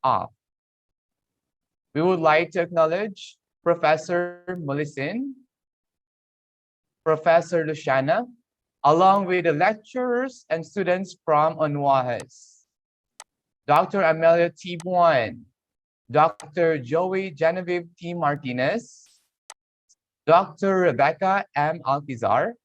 off. We would like to acknowledge Professor Mulisin, Professor Luciana, along with the lecturers and students from Unwahas, Dr. Amelia T. Buan, Dr. Joey Genevieve T. Martinez, Dr. Rebecca M. Alpizar,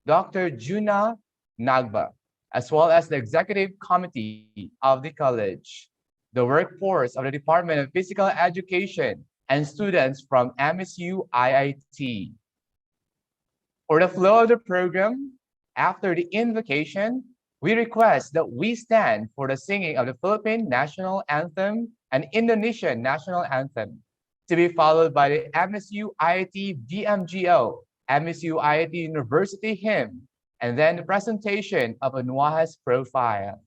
Dr. Juna Nagba, as well as the executive committee of the college, the workforce of the Department of Physical Education, and students from MSU IIT. For the flow of the program, after the invocation, we request that we stand for the singing of the Philippine National Anthem and Indonesian National Anthem, to be followed by the MSU IIT VMGO, MSU IIT University Hymn, and then the presentation of Unwahas profile.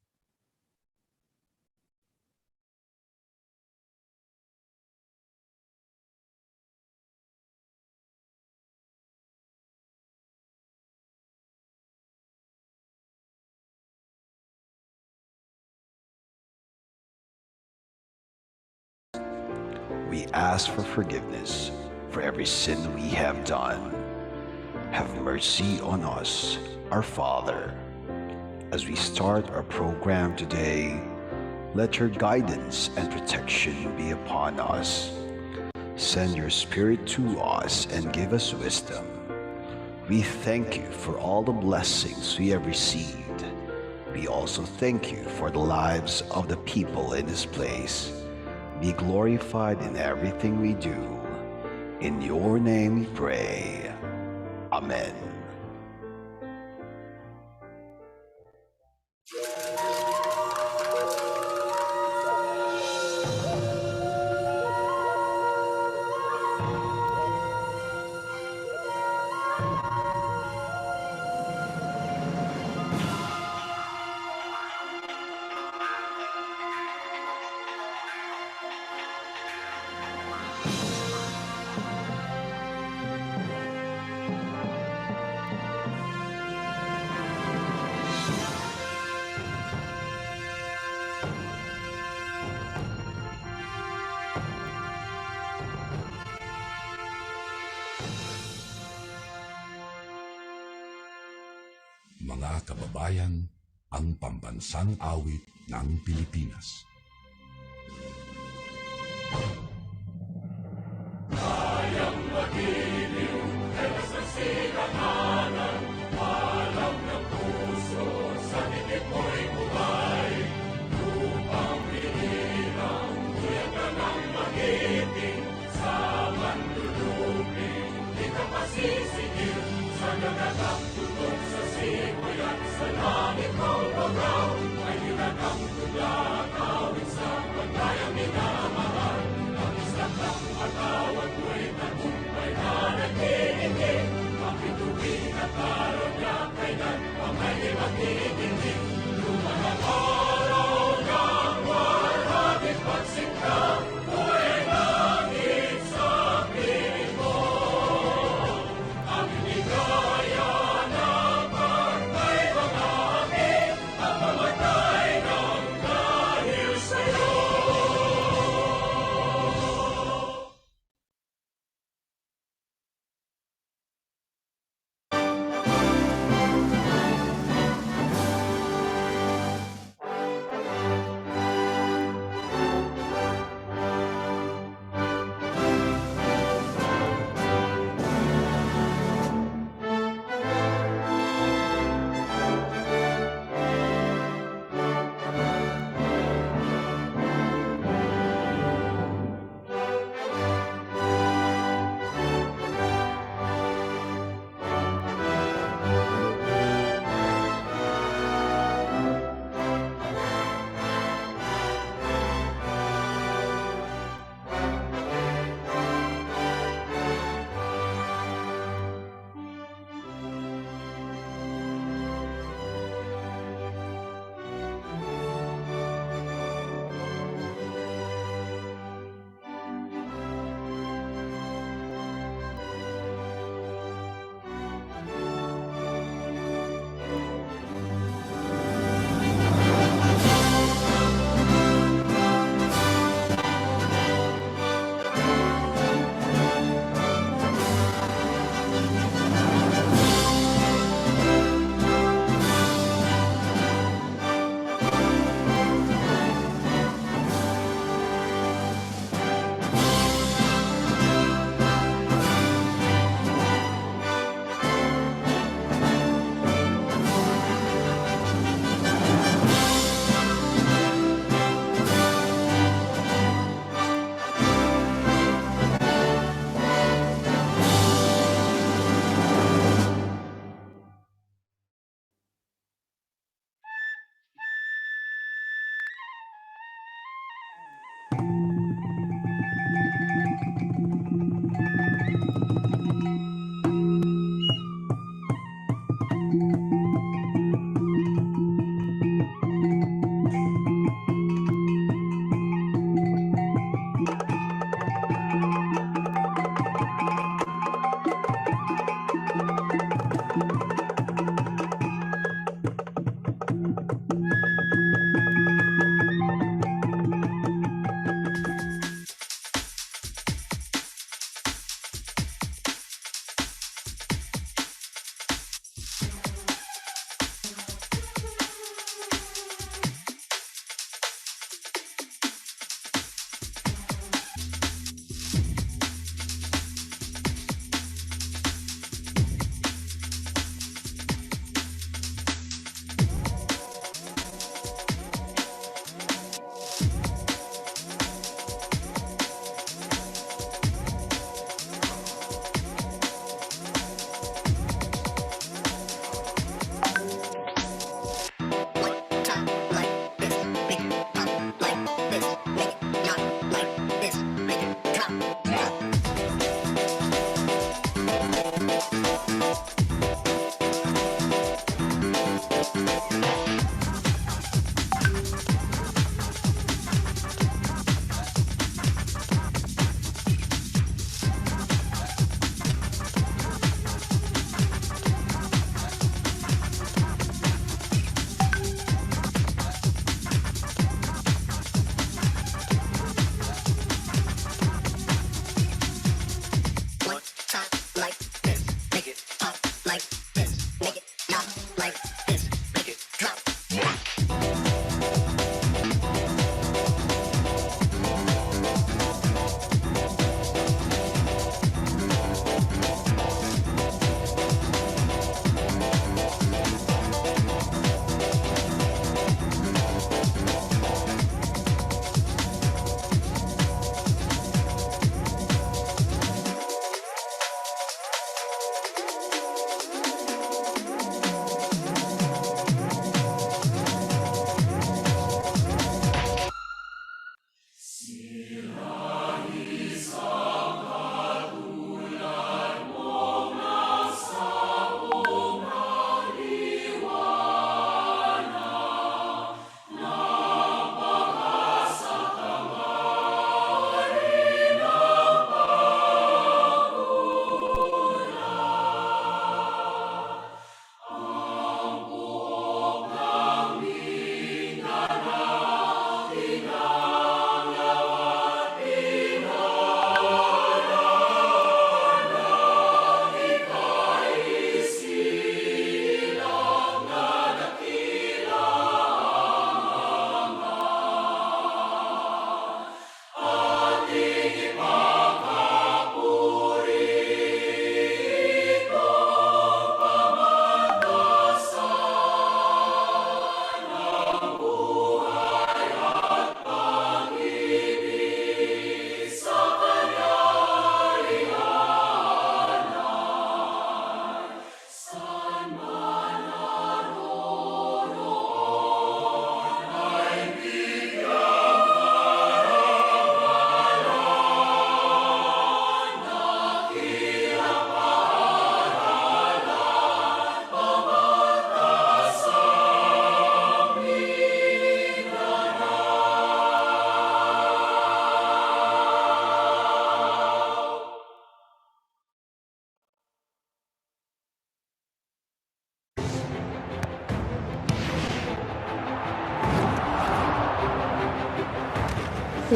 We ask for forgiveness for every sin we have done. Have mercy on us, our Father. As we start our program today, let your guidance and protection be upon us. Send your Spirit to us and give us wisdom. We thank you for all the blessings we have received. We also thank you for the lives of the people in this place. Be glorified in everything we do. In your name we pray. Amen. Mga kababayan, ang pambansang awit ng Pilipinas. Kayang magiliw, ay masasilanganan, alam ng puso, sa titik mo'y buhay. Lupang binirang, tuyagan ng magiting, sa manluluping, di ka pasisigil, sa nagatang tunog sa simoy at sa langit mo bagaw, ay hinatang tulakaw.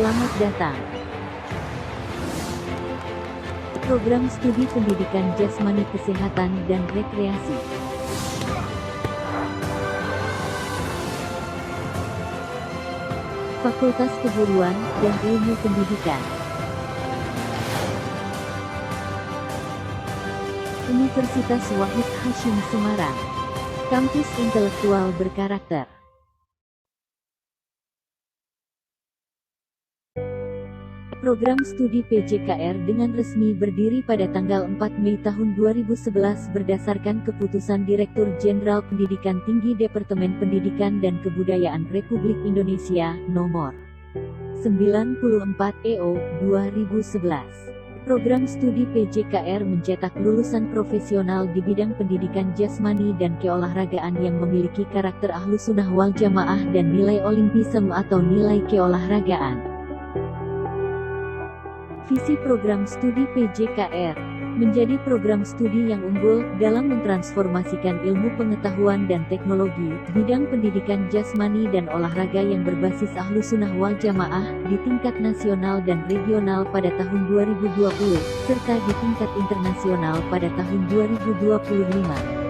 Selamat datang. Program Studi Pendidikan Jasmani Kesehatan dan Rekreasi. Fakultas Keguruan dan Ilmu Pendidikan. Universitas Wahid Hasyim Semarang. Kampus intelektual berkarakter. Program studi PJKR dengan resmi berdiri pada tanggal 4 Mei tahun 2011 berdasarkan keputusan Direktur Jenderal Pendidikan Tinggi Departemen Pendidikan dan Kebudayaan Republik Indonesia Nomor 94 EO 2011. Program studi PJKR mencetak lulusan profesional di bidang pendidikan jasmani dan keolahragaan yang memiliki karakter ahlussunnah wal jamaah dan nilai olimpisme atau nilai keolahragaan. Visi program studi PJKR menjadi program studi yang unggul dalam mentransformasikan ilmu pengetahuan dan teknologi bidang pendidikan jasmani dan olahraga yang berbasis ahlussunnah wal jamaah di tingkat nasional dan regional pada tahun 2020 serta di tingkat internasional pada tahun 2025.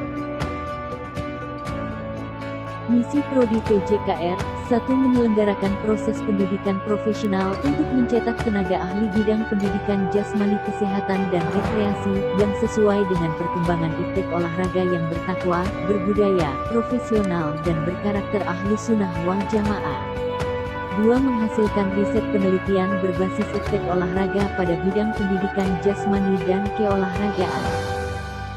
Misi Prodi PJKR 1. Menyelenggarakan proses pendidikan profesional untuk mencetak tenaga ahli bidang pendidikan jasmani kesehatan dan rekreasi yang sesuai dengan perkembangan iptek olahraga yang bertakwa, berbudaya, profesional dan berkarakter ahlussunnah wal jamaah. 2. Menghasilkan riset penelitian berbasis iptek olahraga pada bidang pendidikan jasmani dan keolahragaan.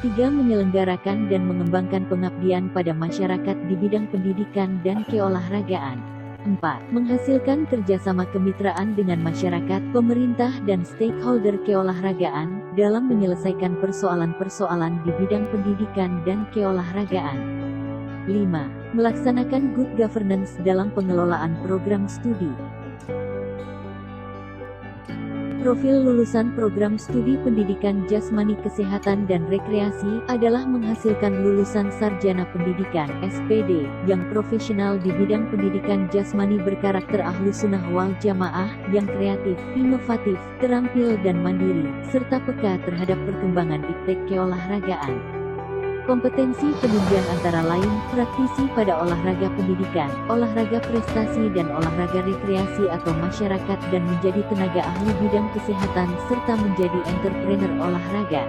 3. Menyelenggarakan dan mengembangkan pengabdian pada masyarakat di bidang pendidikan dan keolahragaan. 4. Menghasilkan kerjasama kemitraan dengan masyarakat, pemerintah dan stakeholder keolahragaan dalam menyelesaikan persoalan-persoalan di bidang pendidikan dan keolahragaan. 5. Melaksanakan good governance dalam pengelolaan program studi. Profil lulusan program studi pendidikan jasmani kesehatan dan rekreasi adalah menghasilkan lulusan sarjana pendidikan (SPD) yang profesional di bidang pendidikan jasmani berkarakter ahlussunnah wal jamaah, yang kreatif, inovatif, terampil dan mandiri, serta peka terhadap perkembangan iptek keolahragaan. Kompetensi penunjang antara lain, praktisi pada olahraga pendidikan, olahraga prestasi dan olahraga rekreasi atau masyarakat dan menjadi tenaga ahli bidang kesehatan serta menjadi entrepreneur olahraga.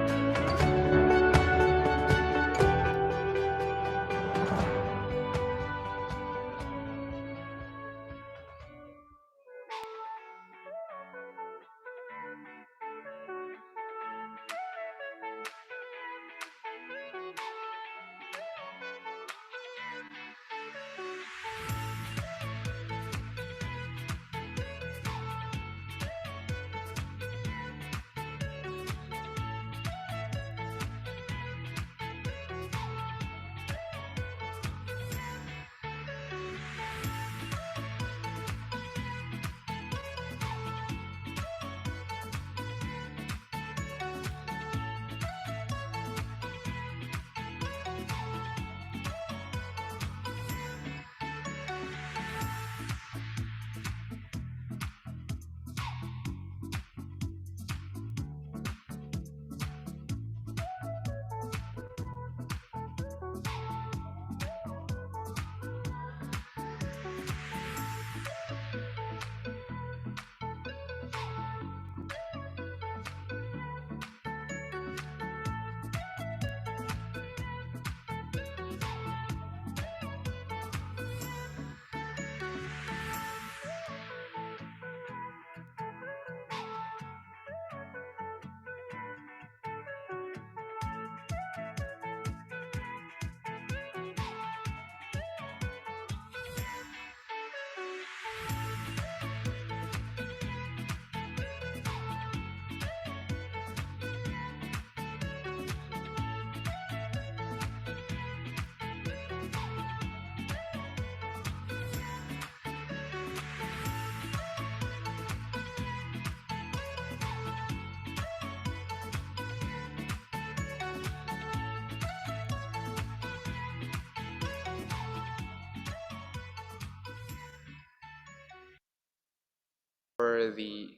for the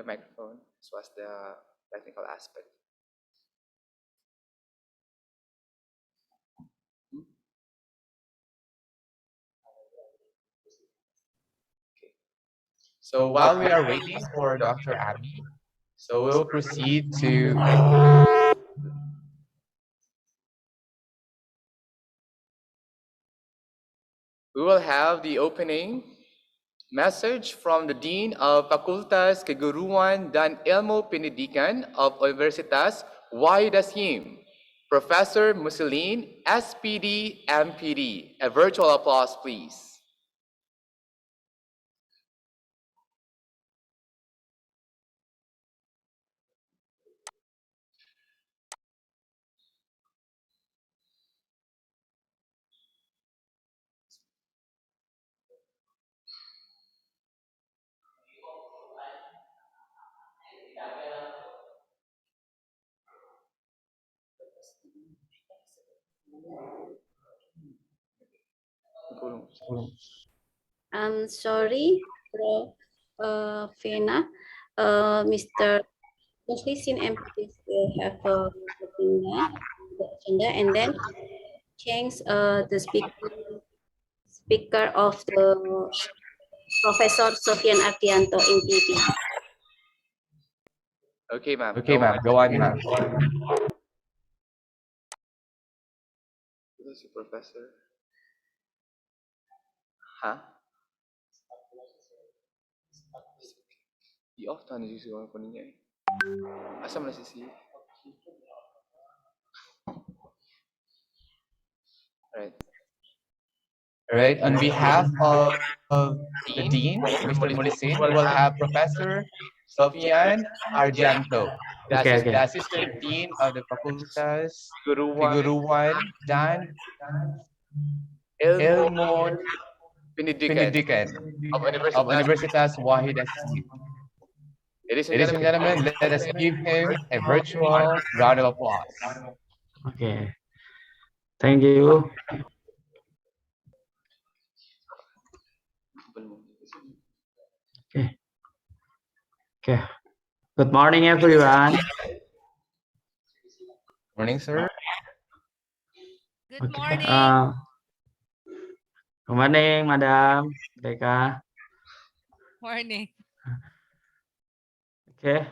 microphone as well as the technical aspect. So while we are waiting for Dr. Abby, so we'll proceed to we will have the opening message from the Dean of Fakultas Keguruan dan Ilmu Pendidikan of Universitas Wahid, Professor Msuiit, SPD, MPD. A virtual applause, please. I'm sorry, Prof. Vena. Mr. Muslim MPs will have a the agenda and then change the speaker of the Professor Sofian Ardianto in PP. Okay, ma'am. Okay, ma'am. Go on, ma'am. This is Professor. Hah? I-off tahan sih suara kuningnya. Asam na sisi. Alright. Alright, on behalf of the Dean, Mr. Mulisin, we will have Professor Sofian Ardianto, the Assistant Dean of the Fakultas Keguruan dan Ilmu Pendidikan Pendidikan of of Universitas Universitas Wahid. Ladies and gentlemen, let us give him a virtual round of applause. Okay. Thank you. Okay. Okay. Good morning, everyone. Morning, sir. Good Okay. morning. Good morning, Madam Becca. Morning. Okay.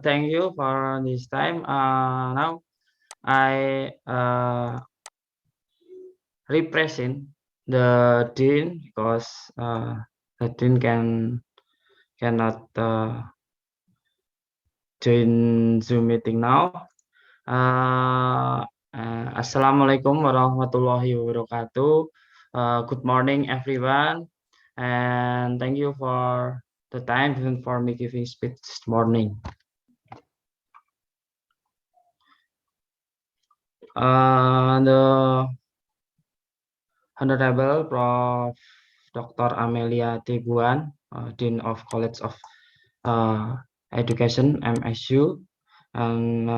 Thank you for this time. Now I represent the dean because the dean cannot join Zoom meeting now. Assalamualaikum warahmatullahi wabarakatuh. Good morning, everyone, and thank you for the time given for me giving speech this morning. The Honorable Prof. Dr. Amelia Tibuan, Dean of College of Education (MSU), and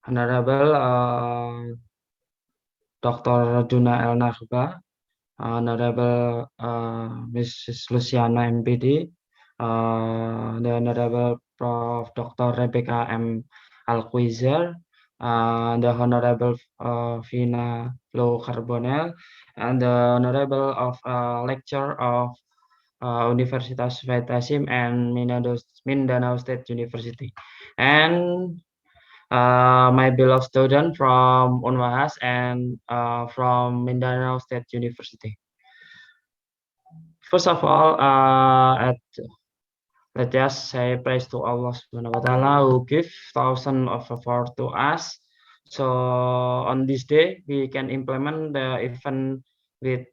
Honorable Dr. Juna El Narba, Honorable Mrs. Luciana MPD, the Honorable Prof. Dr. Rebecca M. Alquizer, the Honorable Vina Lo Carbonell, and the Honorable of Lecturer of Universitas Vetasim and Mindanao State University, and my beloved student from Unwahas and from Mindanao State University. First of all, let us say praise to Allah Subhanahu wa Taala who give thousands of effort to us. So on this day we can implement the event with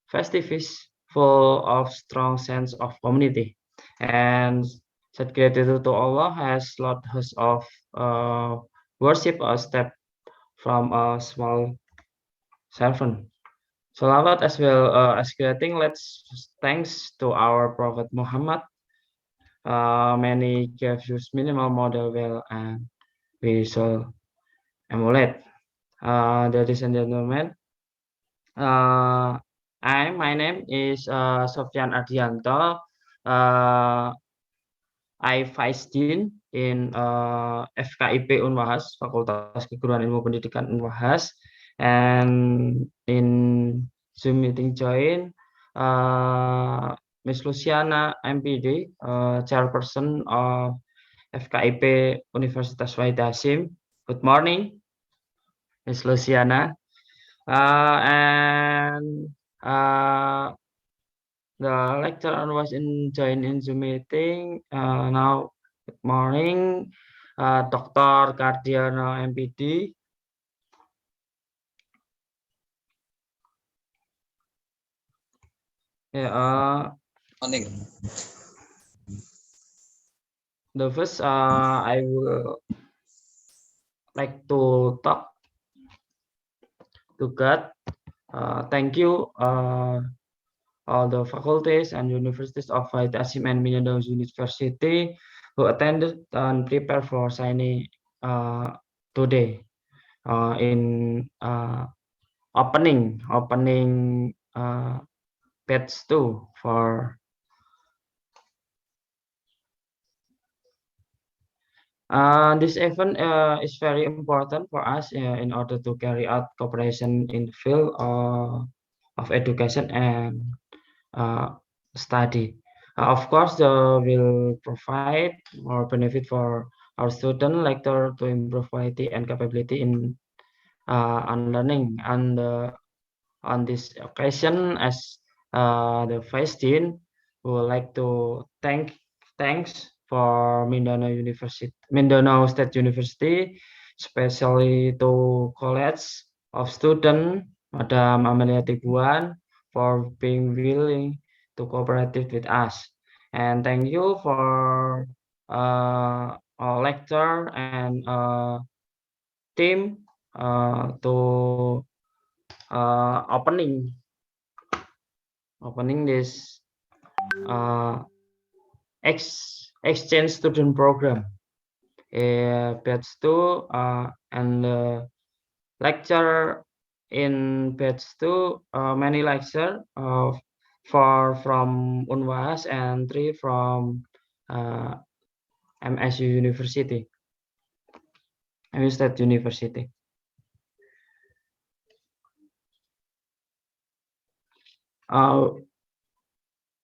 festivities full of strong sense of community, and said gratitude to Allah has allowed us of worship a step from a small servant. Salawat as well as greeting. Let's thanks to our Prophet Muhammad Many games use minimal model well and we shall emulate. Ladies and gentlemen, my name is Sofyan Ardianto. Uh, I Vice Dean in FKIP Unwahas, Fakultas Keguruan Ilmu Pendidikan Unwahas, and in Zoom meeting join Miss Luciana MPD, Chairperson of FKIP Universitas Wahid Hasim. Good morning, Miss Luciana. And the lecturer was joined in Zoom meeting. Now, good morning, Dr. Cardiano MPD. Yeah, Morning. the first, I will like to talk to God. Thank you, all the faculties and universities of Wahid Hasim and Mindanao University who attended and prepared for signing today in opening batch 2 for this event is very important for us in order to carry out cooperation in the field of education and uh, study. Of course, will provide more benefit for our student lecturer to improve quality and capability in on learning. And on this occasion, as the Vice Dean, we would like to thanks for Mindanao State University, especially to College of Student, Madam Amelia Tibuan, for being willing to cooperate with us. And thank you for our lecturer and team to opening this uh, exchange student program. Batch 2 and lecture in batch 2, many lecture four from Unwahas and 3 from uh, MSU University, MSU State University.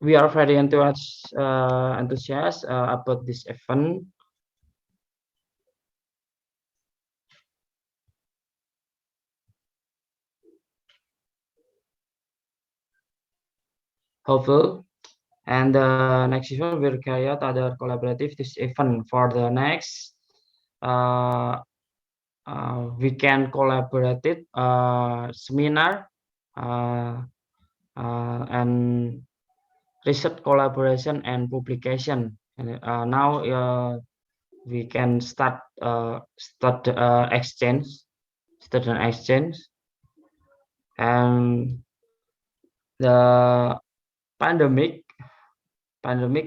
We are very enthusiastic about this event. Hopeful, and the next event will carry out other collaborative this event for the next. Uh, we can collaborate it seminar and research collaboration and publication. And now we can start exchange, student exchange, and the pandemic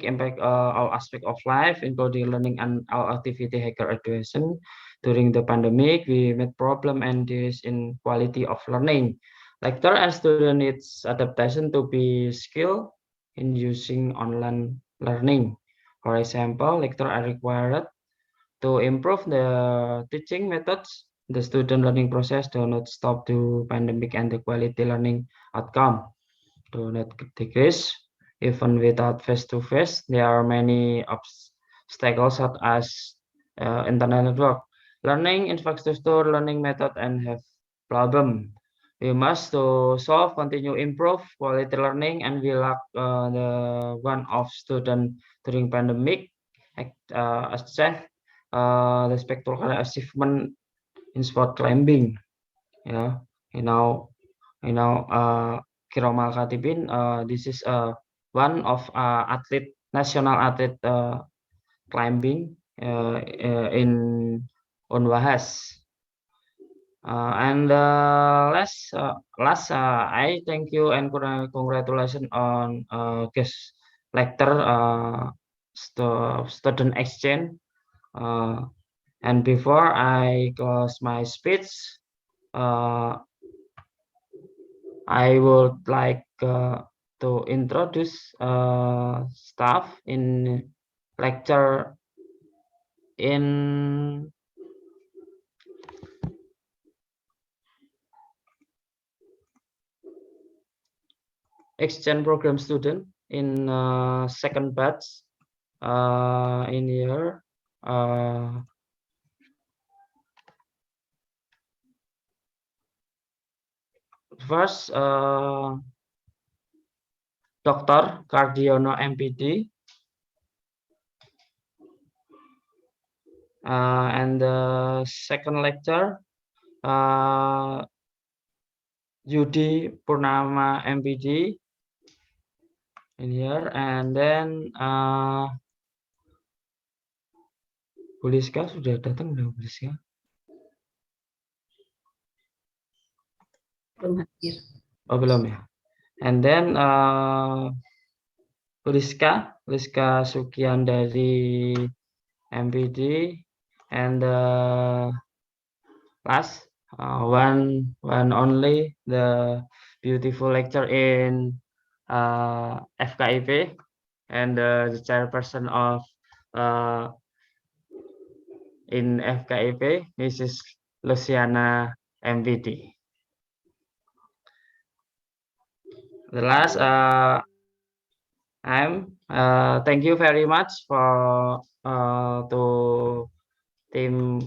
impact all aspect of life, including learning and our activity hacker education. During the pandemic, we met problem and this in quality of learning. Lecturer and student needs adaptation to be skilled in using online learning. For example, lecturer are required to improve the teaching methods. The student learning process do not stop to pandemic and the quality learning outcome do not decrease. Even without face-to-face, there are many obstacles such as internet network, learning infrastructure, learning method, and have problem. We must to solve, continue improve quality learning, and we lack the one of student during pandemic, achieve the spectacular achievement in sport climbing. Yeah, you know, Kiromal Khatibin. This is one of national athlete climbing in Unwahas. And last, I thank you and congratulations on guest lecturer student exchange. And before I close my speech, I would like to introduce staff in lecture in exchange program student in second batch in here. First, Dr. Cardiono MPD, and the second lecture, Yudi Purnama MPD in here, and then Buliska sudah datang belum Buliska? Belum hadir. Oh belum ya. And then Liska Sukian dari MPD, and last one only, the beautiful lecture in FKIP, and the chairperson of in FKIP, Mrs. Luciana MPD. The last, thank you very much for to team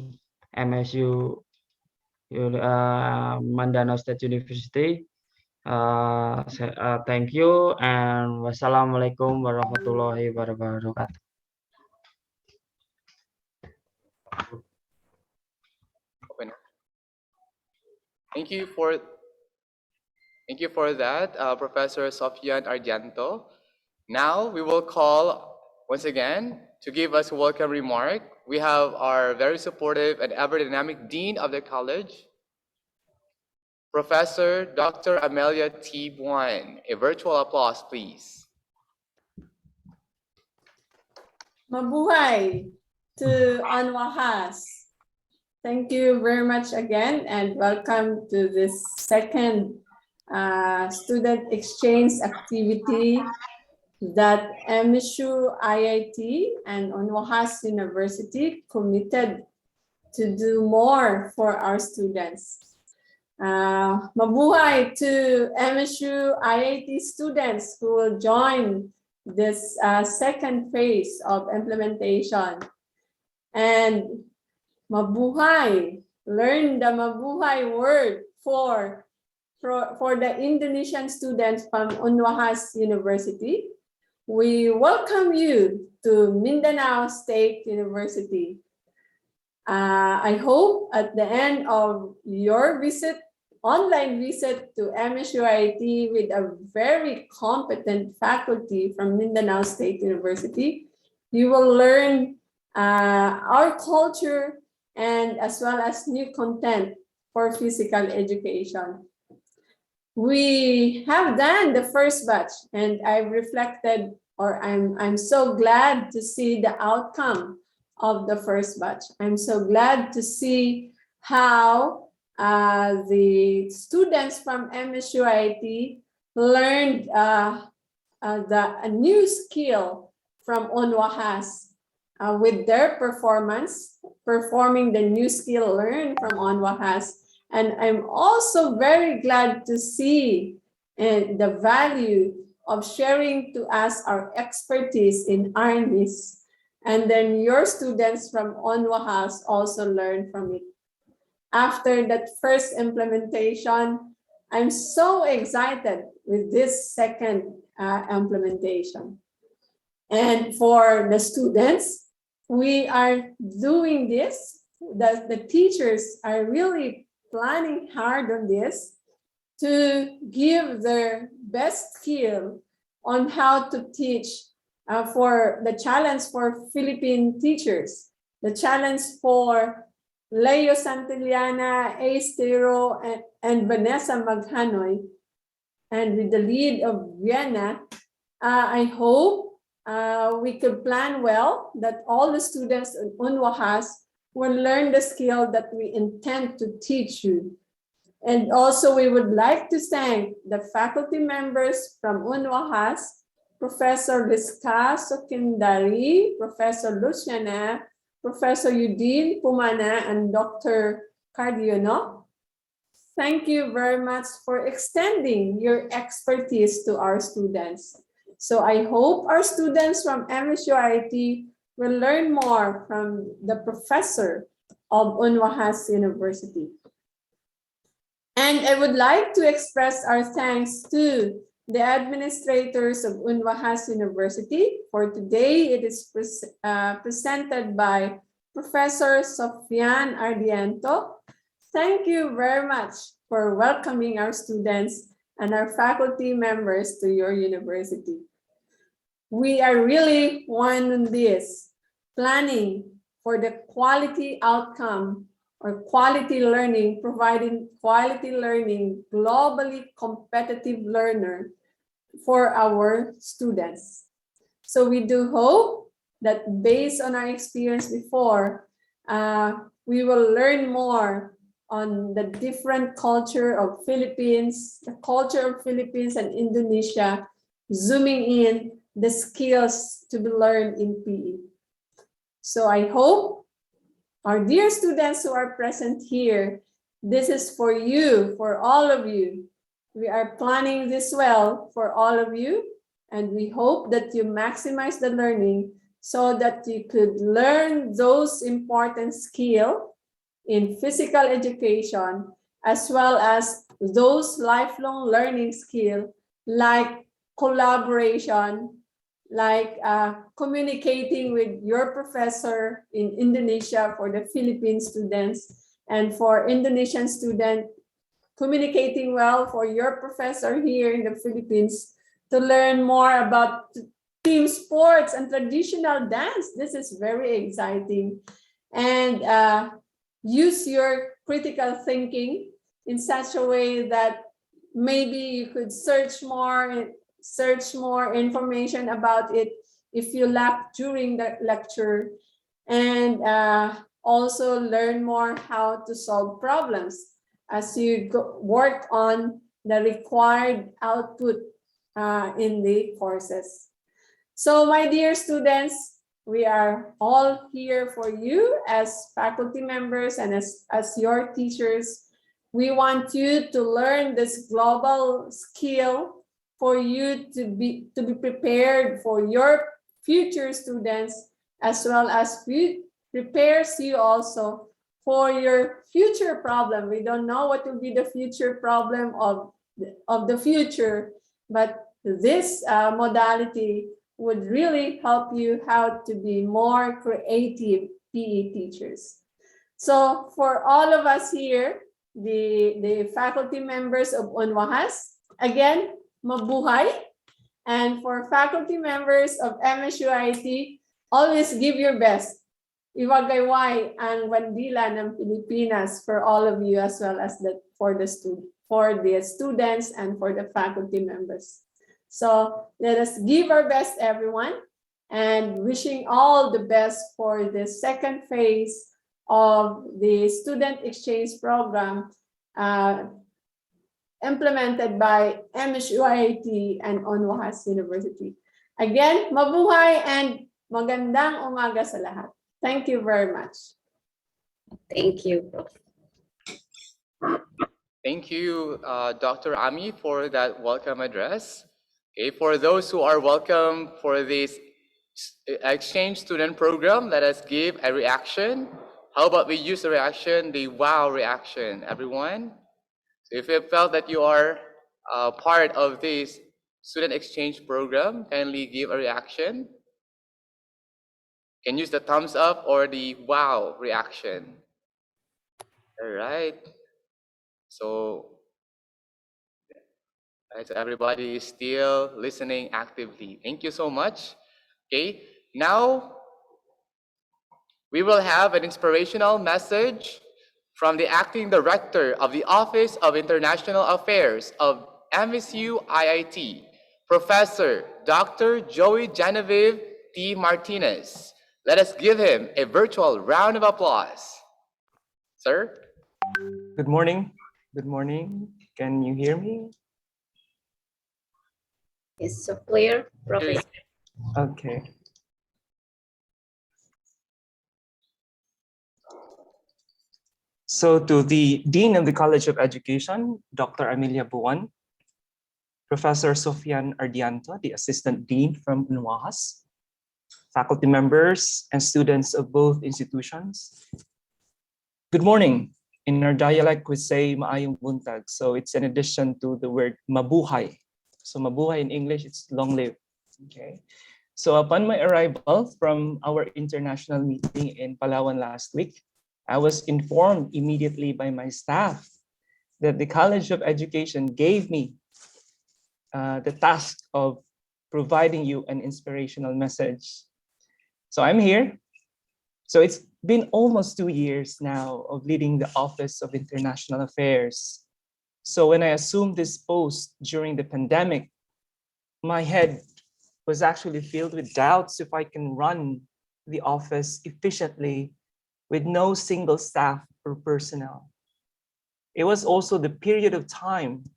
MSU Mindanao State University. Thank you, and wassalamualaikum warahmatullahi wabarakatuh. Thank you for that, Professor Sofian Ardianto. Now we will call once again to give us a welcome remark. We have our very supportive and ever dynamic Dean of the college, Professor Dr. Amelia T. Buan. A virtual applause, please. Mabuhay to Unwahas. Thank you very much again, and welcome to this second student exchange activity that MSU IIT and Unwahas University committed to do more for our students. Mabuhay to MSU IIT students who will join this second phase of implementation. And mabuhay, learn the mabuhay word for the Indonesian students from Unwahas University. We welcome you to Mindanao State University. I hope at the end of your online visit to MSUIT with a very competent faculty from Mindanao State University, you will learn our culture and as well as new content for physical education. We have done the first batch, and I've reflected, or I'm so glad to see the outcome of the first batch. I'm so glad to see how the students from MSUIT learned a new skill from Unwahas with their performing the new skill learned from Unwahas. And I'm also very glad to see the value of sharing to us our expertise in ARNIS. And then your students from Unwahas also learn from it. After that first implementation, I'm so excited with this second implementation. And for the students, we are doing this. The teachers are really planning hard on this to give their best skill on how to teach for the challenge for Philippine teachers, the challenge for Leo Santillana, Ace Tero, and Vanessa Maghanoy, and with the lead of Vienna. I hope we could plan well that all the students in Unwahas will learn the skill that we intend to teach you. And also we would like to thank the faculty members from Unwahas, Professor Liska Sokindari, Professor Luciana, Professor Eugene Pumana, and Dr. Cardiono. Thank you very much for extending your expertise to our students. So I hope our students from MSUIT will learn more from the professor of Unwahas University. And I would like to express our thanks to the administrators of Unwahas University. For today, it is presented by Professor Sofian Ardiento. Thank you very much for welcoming our students and our faculty members to your university. We are really on this, planning for the quality outcome or quality learning, providing quality learning, globally competitive learner for our students. So we do hope that based on our experience before, we will learn more on the different culture of Philippines, the culture of Philippines and Indonesia, zooming in the skills to be learned in PE. So I hope our dear students who are present here, this is for you, for all of you. We are planning this well for all of you, and we hope that you maximize the learning so that you could learn those important skills in physical education, as well as those lifelong learning skills like collaboration, like communicating with your professor in Indonesia for the Philippine students, and for Indonesian students, communicating well for your professor here in the Philippines to learn more about team sports and traditional dance. This is very exciting. And use your critical thinking in such a way that maybe you could search more information about it if you lack during the lecture, and also learn more how to solve problems as you work on the required output in the courses. So my dear students, we are all here for you as faculty members and as your teachers. We want you to learn this global skill for you to be prepared for your future students, as well as prepares you also for your future problem. We don't know what will be the future problem of the future, but this modality would really help you how to be more creative PE teachers. So for all of us here, the faculty members of Unwahas, again, mabuhay. And for faculty members of MSUIT, always give your best. Iwagayway ang bandila ng Pilipinas for all of you, as well as for the students and for the faculty members. So let us give our best, everyone, and wishing all the best for the second phase of the student exchange program implemented by MSUIT and Unwahas University. Again, mabuhay and magandang umaga sa lahat. Thank you very much. Thank you. Thank you, Dr. Ami, for that welcome address. Okay, for those who are welcome for this exchange student program, let us give a reaction. How about we use the reaction, the wow reaction, everyone? So if you felt that you are part of this student exchange program, kindly give a reaction. You can use the thumbs up or the wow reaction. All right. So everybody is still listening actively. Thank you so much. Okay, now we will have an inspirational message from the acting director of the Office of International Affairs of MSU IIT, Professor Dr. Joey Genevieve T. Martinez. Let us give him a virtual round of applause. Sir? Good morning. Good morning. Can you hear me? It's so clear, Professor. Okay. So to the Dean of the College of Education, Dr. Amelia Buwan, Professor Sofian Ardianto, the Assistant Dean from Unwahas, faculty members and students of both institutions. Good morning. In our dialect, we say maayong buntag. So it's an addition to the word mabuhay. So mabuhay in English, it's long live. Okay. So upon my arrival from our international meeting in Palawan last week, I was informed immediately by my staff that the College of Education gave me the task of providing you an inspirational message. So I'm here. So it's been almost 2 years now of leading the Office of International Affairs. So when I assumed this post during the pandemic, my head was actually filled with doubts if I can run the office efficiently with no single staff or personnel. It was also the period of time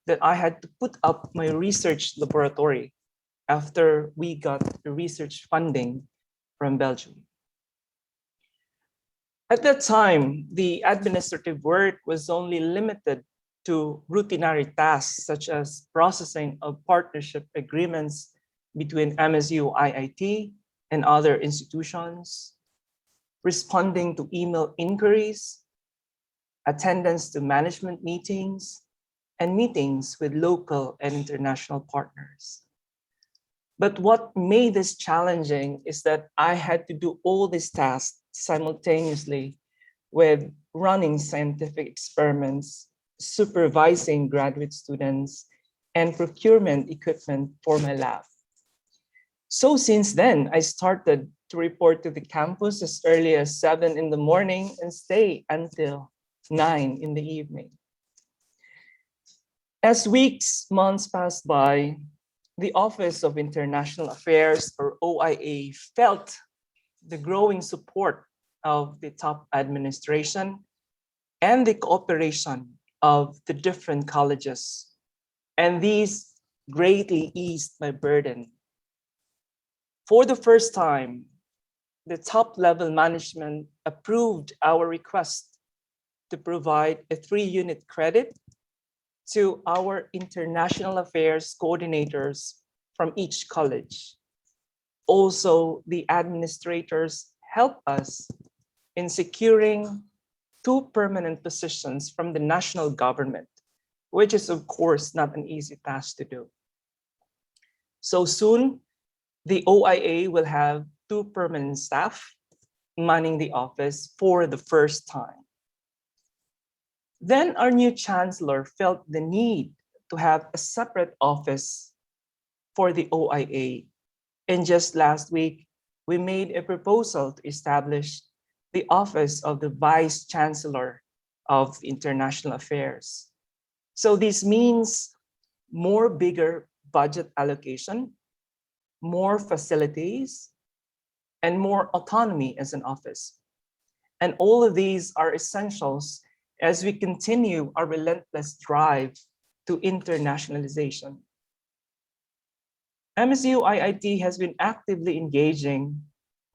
that I had to put up my research laboratory after we got the research funding from Belgium. At that time, the administrative work was only limited to routinary tasks such as processing of partnership agreements between MSU IIT and other institutions, responding to email inquiries, attendance to management meetings, and meetings with local and international partners. But what made this challenging is that I had to do all these tasks simultaneously with running scientific experiments, supervising graduate students, and procurement equipment for my lab. So since then, I started to report to the campus as early as 7 in the morning and stay until 9 in the evening. As weeks, months passed by, the Office of International Affairs, or OIA, felt the growing support of the top administration and the cooperation of the different colleges. And these greatly eased my burden. For the first time, the top level management approved our request to provide a 3-unit credit to our international affairs coordinators from each college. Also, the administrators help us in securing 2 permanent positions from the national government, which is of course not an easy task to do. So soon, the OIA will have 2 permanent staff manning the office for the first time. Then our new chancellor felt the need to have a separate office for the OIA. And just last week, we made a proposal to establish the office of the Vice Chancellor of International Affairs. So this means more bigger budget allocation, more facilities, and more autonomy as an office. And all of these are essentials as we continue our relentless drive to internationalization. MSU IIT has been actively engaging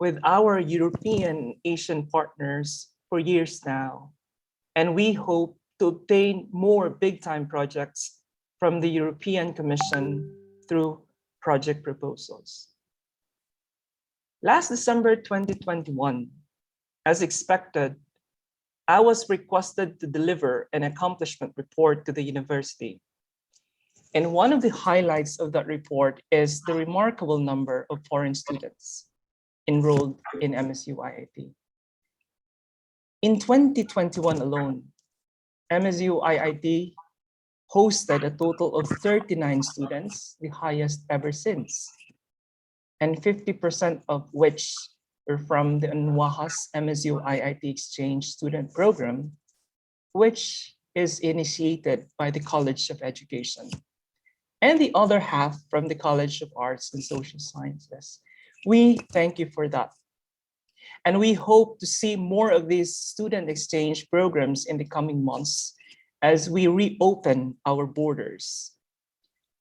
with our European Asian partners for years now, and we hope to obtain more big-time projects from the European Commission through project proposals. Last December 2021, as expected, I was requested to deliver an accomplishment report to the university. And one of the highlights of that report is the remarkable number of foreign students enrolled in MSU IIT. In 2021 alone, MSU IIT hosted a total of 39 students, the highest ever since, and 50% of which were from the Unwahas MSU IIT Exchange Student Program, which is initiated by the College of Education. and the other half from the College of Arts and Social Sciences. We thank you for that. And we hope to see more of these student exchange programs in the coming months as we reopen our borders.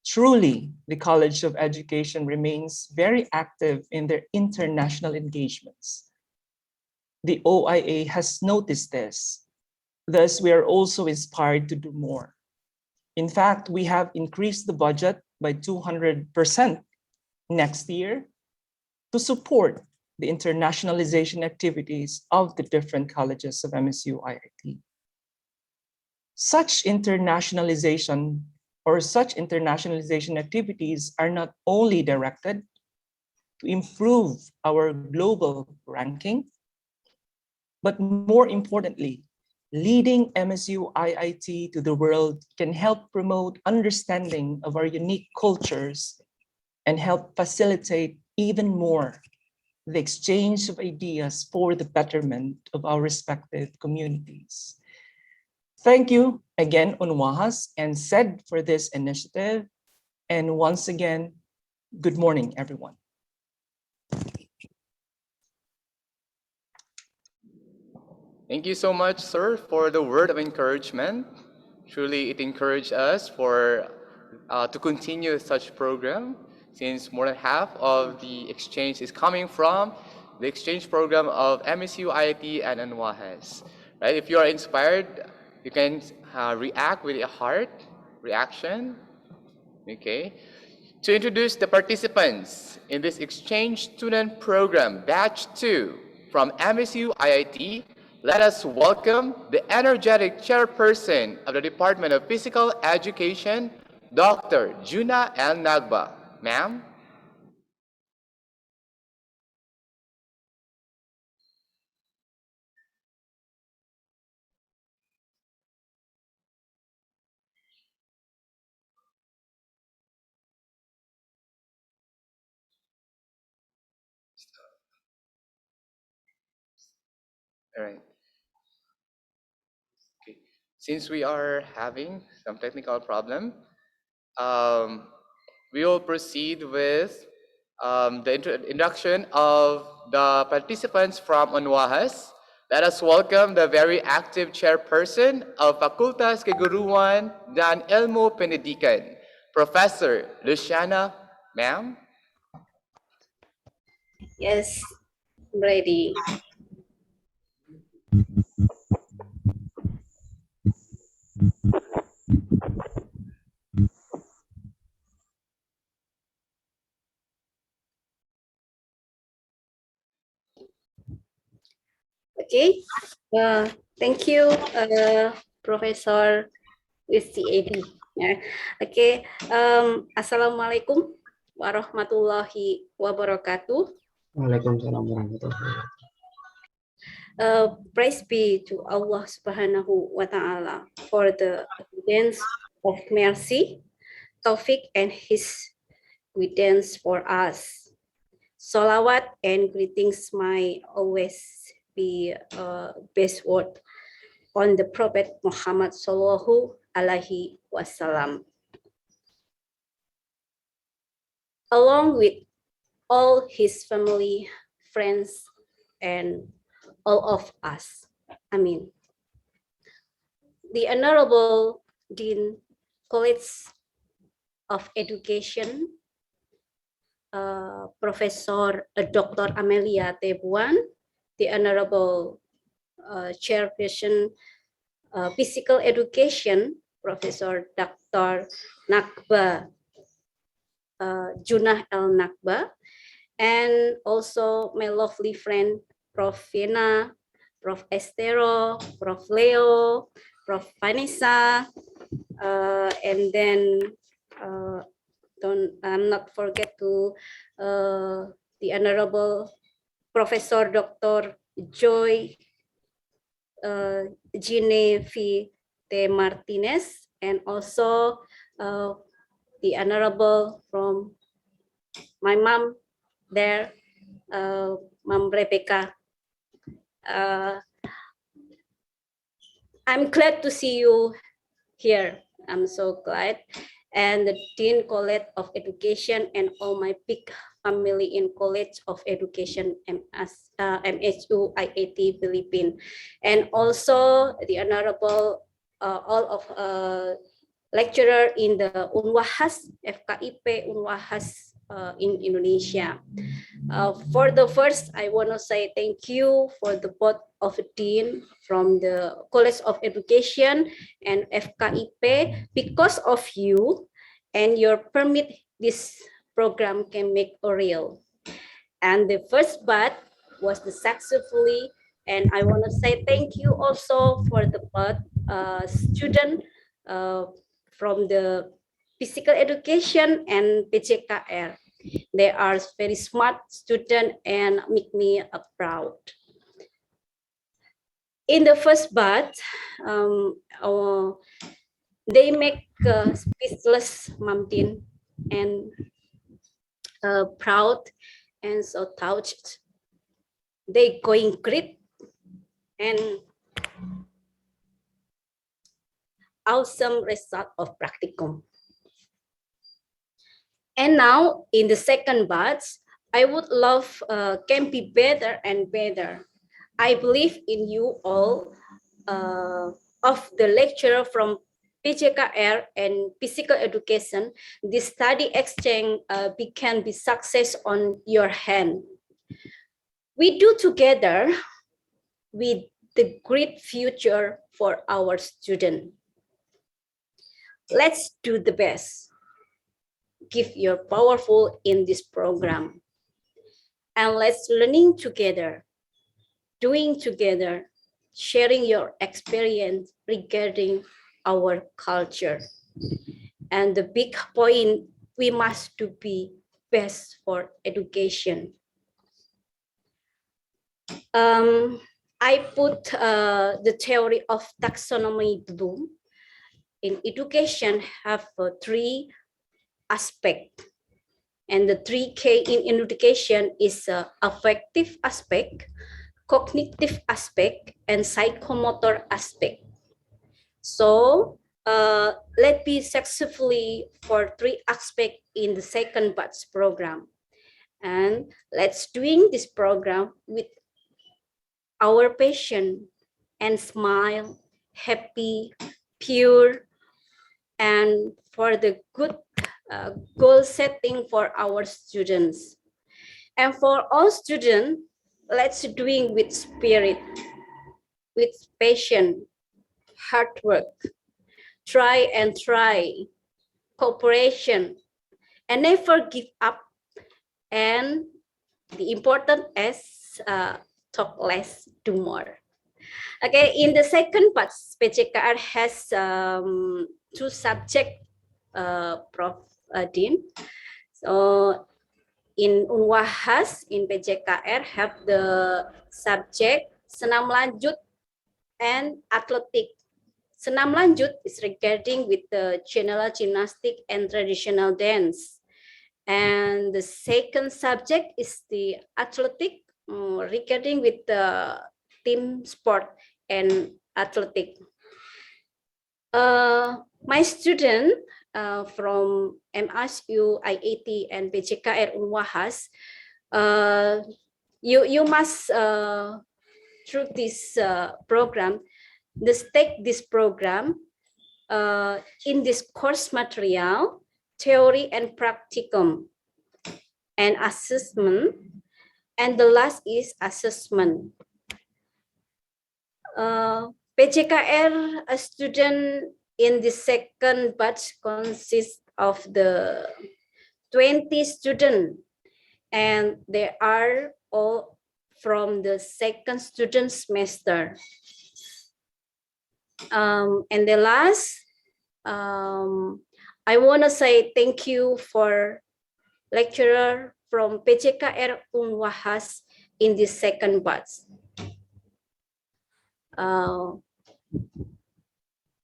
Truly, the College of Education remains very active in their international engagements. The OIA has noticed this. Thus, we are also inspired to do more. In fact, we have increased the budget by 200% next year to support the internationalization activities of the different colleges of MSU IIT. Such internationalization activities are not only directed to improve our global ranking, but more importantly, leading MSU IIT to the world can help promote understanding of our unique cultures and help facilitate even more the exchange of ideas for the betterment of our respective communities. Thank you again, Unwahas and SED for this initiative. And once again, good morning, everyone. Thank you so much, sir, for the word of encouragement. Truly, it encouraged us to continue such program, since more than half of the exchange is coming from the exchange program of MSU IIT and Unwahas. Right? If you are inspired, you can react with a heart reaction. Okay. To introduce the participants in this exchange student program, Batch 2 from MSU IIT, let us welcome the energetic chairperson of the Department of Physical Education, Dr. Juna L. Nagba. Ma'am? All right. Okay. Since we are having some technical problem, we will proceed with the introduction of the participants from Unwahas. Let us welcome the very active chairperson of Fakultas Keguruan dan Ilmu Pendidikan, Professor Luciana. Ma'am? Yes, I'm ready. Okay. Thank you, Professor with CAD. Yeah. Okay. Assalamualaikum warahmatullahi wabarakatuh. Waalaikumsalam warahmatullahi wabarakatuh. Praise be to Allah Subhanahu wa Ta'ala for the guidance of mercy, Taufik, and His guidance for us. Salawat and greetings may always be best word on the Prophet Muhammad Sallallahu Alaihi Wasallam. Along with all his family, friends, and all of us. Amin. The Honorable Dean College of Education, Professor Dr. Amelia Tebuan, the Honorable Chairperson Physical Education, Professor Dr. Nagba, Junah L. Nagba, and also my lovely friend, Prof. Vena, Prof. Estero, Prof. Leo, Prof. Vanessa, and then I'm not forget to the Honorable Professor Dr. Joy Gine V. T. Martinez, and also the Honorable from my mom there, Mom Rebecca. I'm glad to see you here. I'm so glad. and the Dean College of Education, and all my big family in College of Education MSU IAT Philippines, and also the honorable all of lecturer in the Unwahas FKIP Unwahas in Indonesia. For the first, I want to say thank you for the both of Dean from the College of Education and FKIP. Because of you and your permit, this program can make a real. And the first batch was the successfully, and I want to say thank you also for the student from the physical education and PJKR. They are very smart student and make me proud. In the first batch, they make speechless Mamtin and proud and so touched. They going great and awesome result of practicum. And now in the second batch, I would love can be better and better. I believe in you all of the lecturer from PJKR and physical education. The study exchange can be success on your hand. We do together with the great future for our student. Let's do the best. Give your powerful in this program. And let's learning together, doing together, sharing your experience regarding our culture. And the big point, we must to be best for education. I put the theory of taxonomy Bloom in education have three aspects. And the 3K in education is affective aspect, cognitive aspect, and psychomotor aspect. So let's be successfully for 3 aspects in the second batch program. And let's doing this program with our passion and smile, happy, pure, and for the good goal setting for our students. And for all students, let's doing with spirit, with passion, hard work, try and try, cooperation, and never give up. And the important is talk less, do more. Okay, in the second part, PJKR has 2 subjects, Prof. Dean. So in Unwahas, in PJKR have the subject senam lanjut and athletic. Senam lanjut is regarding with the general gymnastic and traditional dance. And the second subject is the athletic, regarding with the team sport and athletic. My student from MSU IAT and PJKR Unwahas, you must through this program, take this program in this course material, theory and practicum, and assessment, and the last is assessment. PJKR student in the second batch consists of the 20 students, and they are all from the second student semester. And the last, I want to say thank you for lecturer from PJKR Unwahas in this second batch.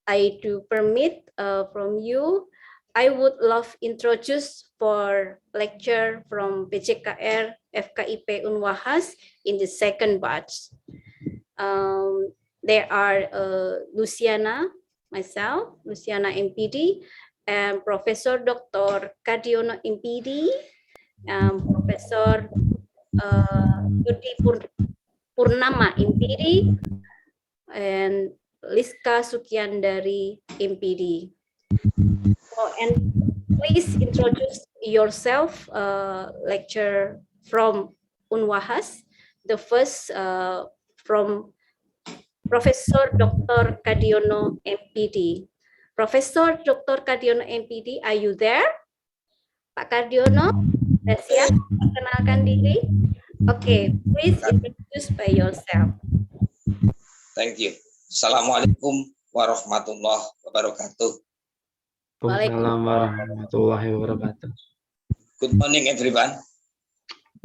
I do permit from you, I would love introduce for lecture from PJKR FKIP Unwahas in the second batch. There are Luciana, myself, Luciana MPD, and Professor Dr. Kadiono Impidi, Professor Yudi Purnama Impidi, and Liska Sukyandari Impidi. And please introduce yourself, lecture from Unwahas. The first from Professor Dr. Kadiono MPD. Professor Dr. Kadiono MPD, are you there? Pak Kadiono, sudah siap perkenalkan diri? Okay, please introduce by yourself. Thank you. Assalamualaikum warahmatullahi wabarakatuh. Waalaikumsalam warahmatullahi wabarakatuh. Good morning, everyone.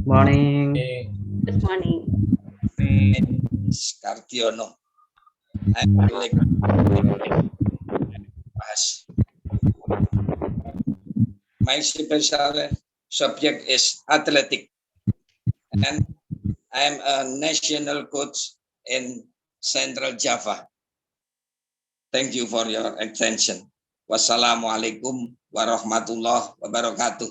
Morning. Good morning. Skardiono. I'm like my special subject is athletic, and I'm a national coach in Central Java. Thank you for your attention. Wassalamualaikum warahmatullahi wabarakatuh.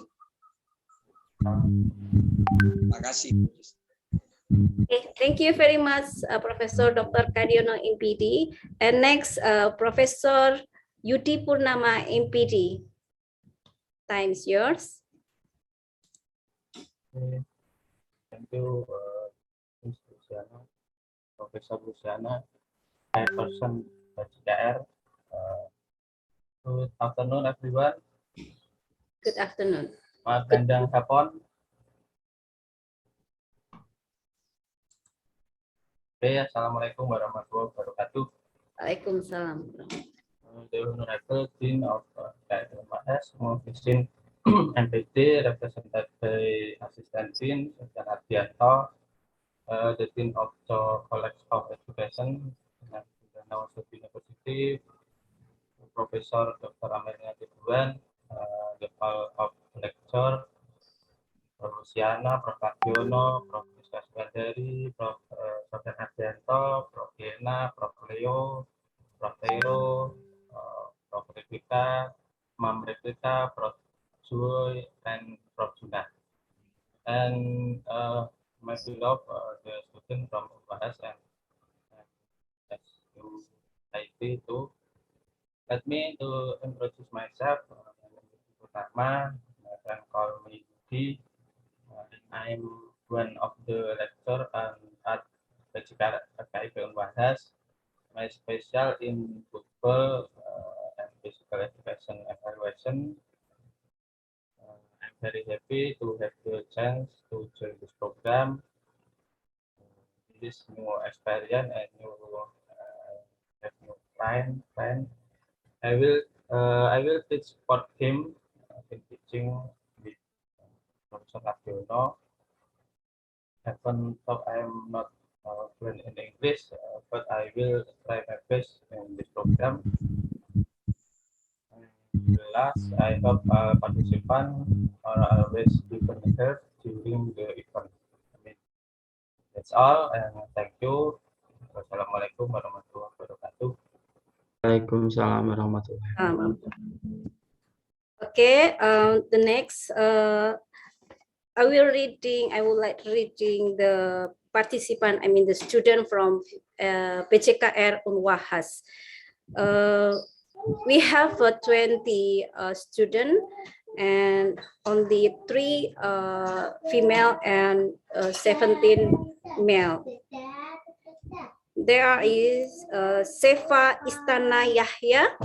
Terima kasih. Okay, thank you very much, Professor Dr. Kadiono MPD. And next, Professor Yudi Purnama MPD. Time's yours. Thank you, Ms. Luciana, Professor Luciana, person HKR. Good afternoon, everyone. Good afternoon. Magandang hapon. Oke, assalamualaikum warahmatullahi wabarakatuh. Waalaikumsalam. The Honorable Dean of Unwahas, Msuiit MPD, represented by Assistant Dean Sofyan Ardianto, the Dean of the College of Education at the University, Professor Dr. Amelia Tibuan, the Hall of Lecture, Prof. Luciana, Prof. Kadiono, Prof. Sukyandari, Prof. Sofyan Ardianto, Prof. Yena, Prof. Leo, Prof. Teiro, Prof. Revita, Mam Revita, Prof. Joy, and Prof. Juna. And my beloved the student from Unwahas and IT too. Let me to introduce myself. Pertama, can call me Yudi. I'm one of the lecturer at PJK Unwahas. My special in football and physical education evaluation. I'm very happy to have the chance to join this program. This new experience and new friend. I will teach sport game in teaching with Professor Kadiono. Even though I'm not fluent in English, but I will try my best in this program. Last, I hope participants are always given help during the event. That's all, and thank you. Wassalamualaikum warahmatullahi wabarakatuh. Waalaikumsalam warahmatullahi wabarakatuh. Okay, the next, I would like reading the participant, the student from PJKR Unwahas. We have 20 students and only 3 female and 17 male. There is Sefa Istana Yahya,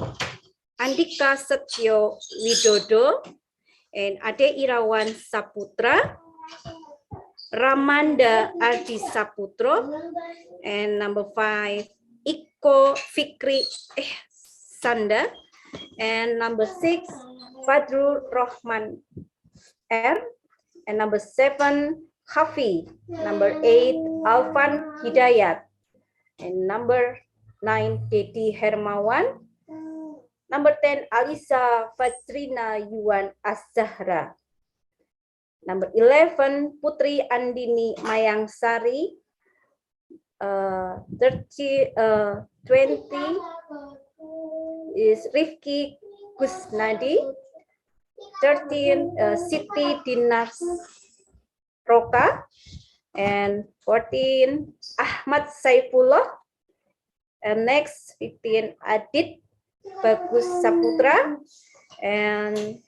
Andika Setyo Widodo, and Ade Irawan Saputra, Ramanda Ardi Saputro, and number 5, Iko Fikri Sanda, and number 6, Fadrul Rahman R, and number 7, Hafi, number 8, Alfan Hidayat, and number 9, Teti Hermawan, number 10, Alisa Fatrina Yuan Az-Zahra, number 11, Putri Andini Mayang Sari, 20 is Rifki Kusnadi. 13, Siti Dinar Roka. And 14, Ahmad Saifullah. And next, 15, Adit Bagus Saputra. And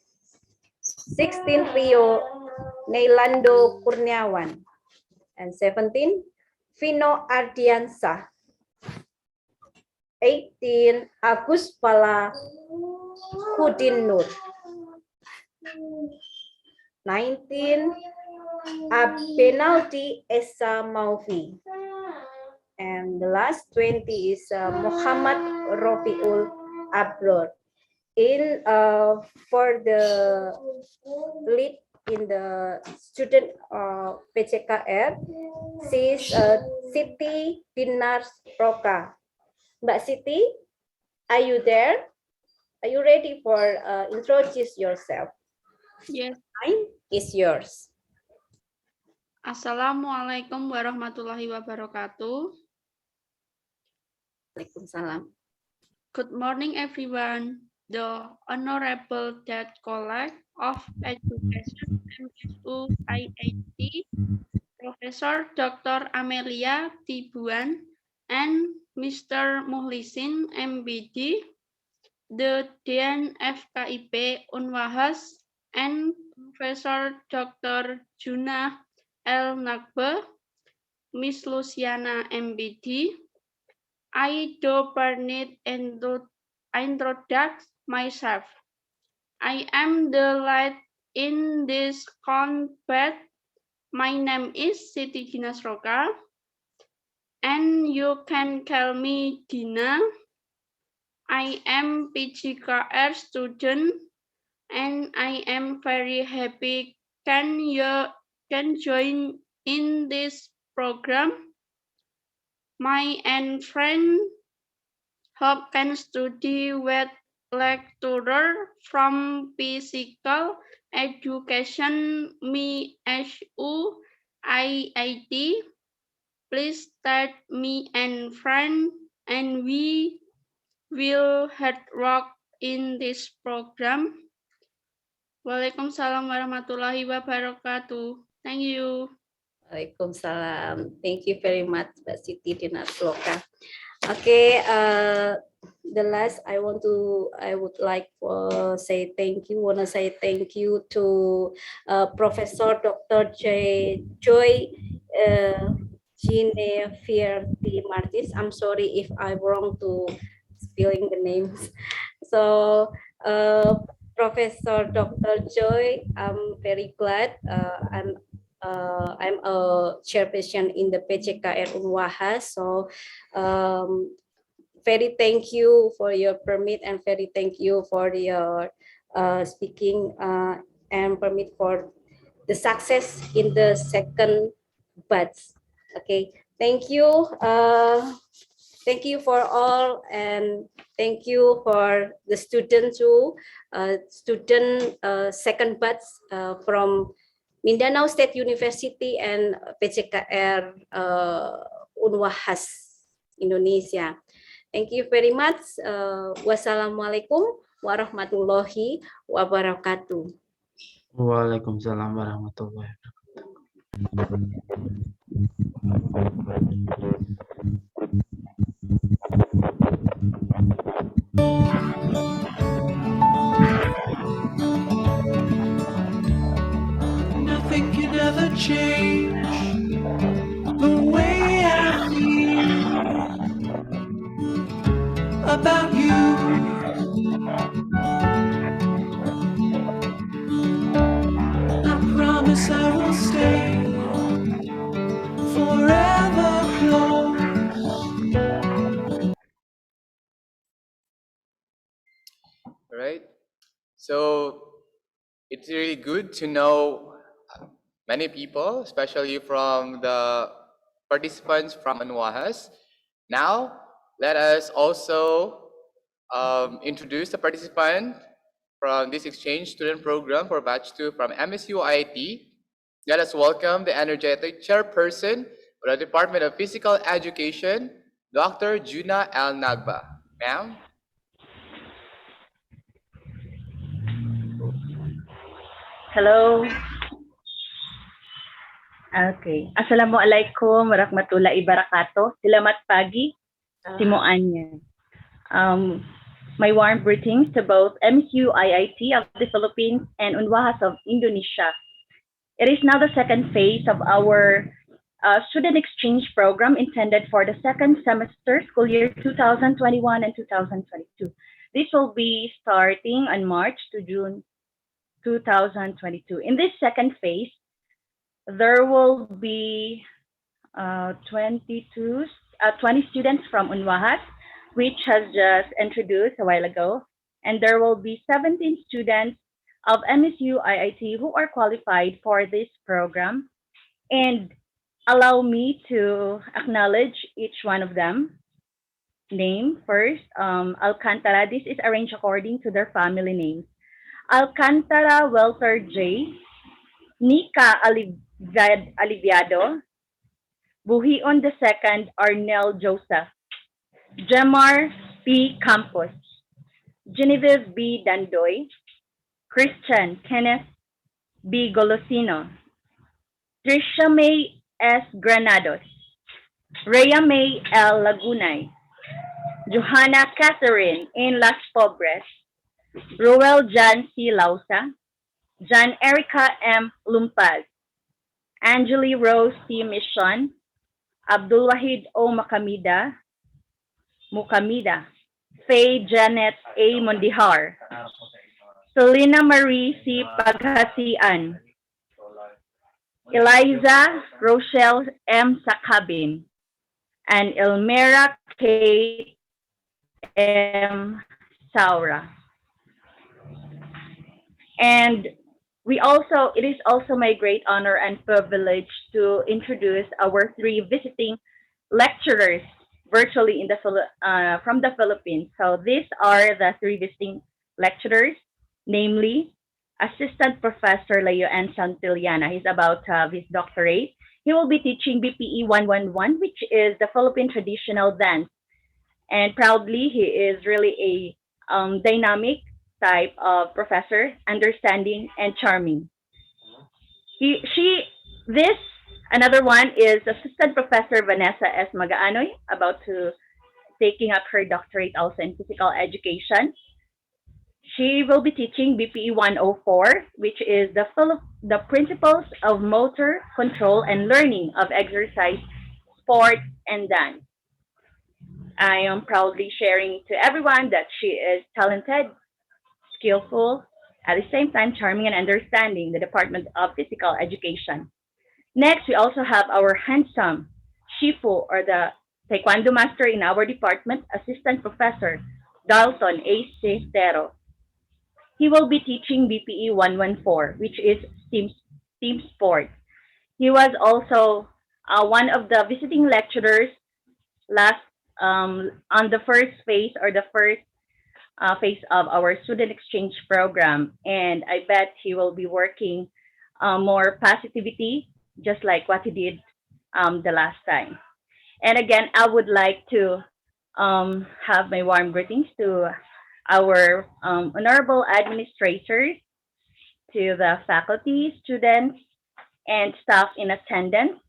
16, Rio Neilando Kurniawan. And 17, Vino Ardiansa. 18, Agus Pala Hudin Nur. 19, Abenaldi Esa Maufi. And the last 20 is Muhammad Rofiul Abror. For the lead in the student PCKR, she is Siti Dinar Roka. Mbak Siti, are you there? Are you ready for introduce yourself? Yes. Time is yours. Assalamualaikum warahmatullahi wabarakatuh. Waalaikumsalam. Good morning, everyone. The Honorable Debt Collect of Education Msuiit, Professor Dr. Amelia Tibuan, and Mr. Muhlisin MBD, the Dean FKIP Unwahas, and Professor Dr. Juna L. Nagbe, Miss Luciana MBD. I do permit introduce myself. I am the lead in this combat. My name is Siti Dinas Roka, and you can call me Dina. I am PGKR student, and I am very happy can join in this program. My and friend hope can study with lecturer from physical education Msuiit. Please start me and friend, and we will hard work in this program. Waalaikumsalam warahmatullahi wabarakatuh. Thank you. Waalaikumsalam. Thank you very much, Mbak Siti Dinar Roka. Okay, the last I would like to say thank you. Want to say thank you to Professor Dr. Joy Genevieve Martis. I'm sorry if I'm wrong to spelling the names. So, Professor Dr. Joy, I'm very glad. I'm a chairperson in the PCKR Unwahas. So very thank you for your permit and very thank you for your speaking and permit for the success in the second batch. Okay, thank you. Thank you for all, and thank you for the students who second batch from Mindanao State University and PCKR Unwahas Indonesia. Thank you very much. Wassalamualaikum warahmatullahi wabarakatuh. Waalaikumsalam warahmatullahi wabarakatuh. Nothing can ever change the way I feel about you. I promise I will stay forever close. All right. So it's really good to know many people, especially from the participants from Unwahas. Now, let us also introduce the participant from this exchange student program for batch 2 from MSUIT. Let us welcome the energetic chairperson of the Department of Physical Education, Dr. Juna Al Nagba. Ma'am. Hello. Okay. Assalamualaikum warahmatullahi wabarakatuh. Selamat pagi. Semuanya. My warm greetings to both Msuiit of the Philippines and Unwahas of Indonesia. It is now the second phase of our student exchange program intended for the second semester, school year 2021 and 2022. This will be starting on March to June 2022. In this second phase, there will be 20 students from Unwahas, which has just introduced a while ago, and there will be 17 students of MSU-IIT who are qualified for this program. And allow me to acknowledge each one of them. Name first, Alcantara. This is arranged according to their family names. Alcantara Welter J, Nika Aliviado, Buhion II Arnel Joseph, Gemar P. Campos, Genevieve B. Dandoy, Christian Kenneth B. Golosino, Trisha May S. Granados, Rhea May L. Lagunay, Johanna Catherine in Las Pobres, Roel Jan C. Lausa, Jan Erica M. Lumpaz, Angeli Rose C. Mission, Abdul Wahid O. Mukamida, Faye Janet A. Mondihar, Selena Marie C. Paghasian, Eliza Rochelle M. Sakabin, and Elmera K. M. Saura. And it is also my great honor and privilege to introduce our 3 visiting lecturers virtually from the Philippines. So these are the 3 visiting lecturers, namely Assistant Professor Leo N. Santillana. He's about to have his doctorate. He will be teaching BPE 111, which is the Philippine traditional dance. And proudly, he is really a dynamic type of professor, understanding and charming. Another one is Assistant Professor Vanessa S. Magaanoy, about to taking up her doctorate also in physical education. She will be teaching BPE 104, which is the principles of motor control and learning of exercise, sport, and dance. I am proudly sharing to everyone that she is talented, skillful, at the same time charming and understanding the Department of Physical Education. Next, we also have our handsome Shifu, or the Taekwondo master in our department, Assistant Professor Dalton A. Cestero. He will be teaching BPE 114, which is team sport. He was also one of the visiting lecturers last on the first phase, or the first phase of our student exchange program. And I bet he will be working more positivity, just like what he did the last time. And again, I would like to have my warm greetings to our honorable administrators, to the faculty, students, and staff in attendance.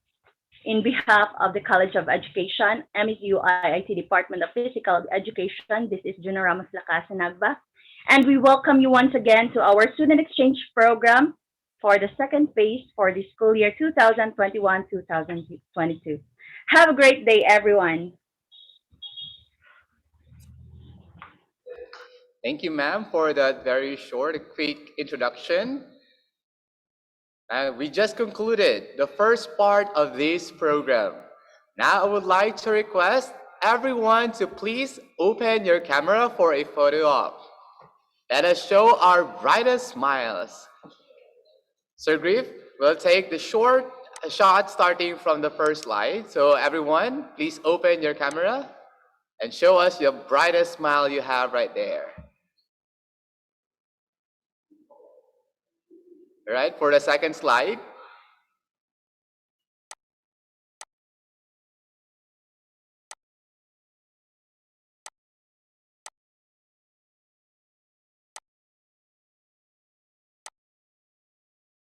In behalf of the College of Education, MSU IIT Department of Physical Education, this is Juno Ramos Lacasen Nagba, and we welcome you once again to our student exchange program for the second phase for the school year 2021-2022. Have a great day, everyone. Thank you, ma'am, for that very short, quick introduction. And we just concluded the first part of this program. Now I would like to request everyone to please open your camera for a photo op. Let us show our brightest smiles. Sir Griff will take the short shot starting from the first slide. So everyone, please open your camera and show us your brightest smile you have right there. All right, for the second slide,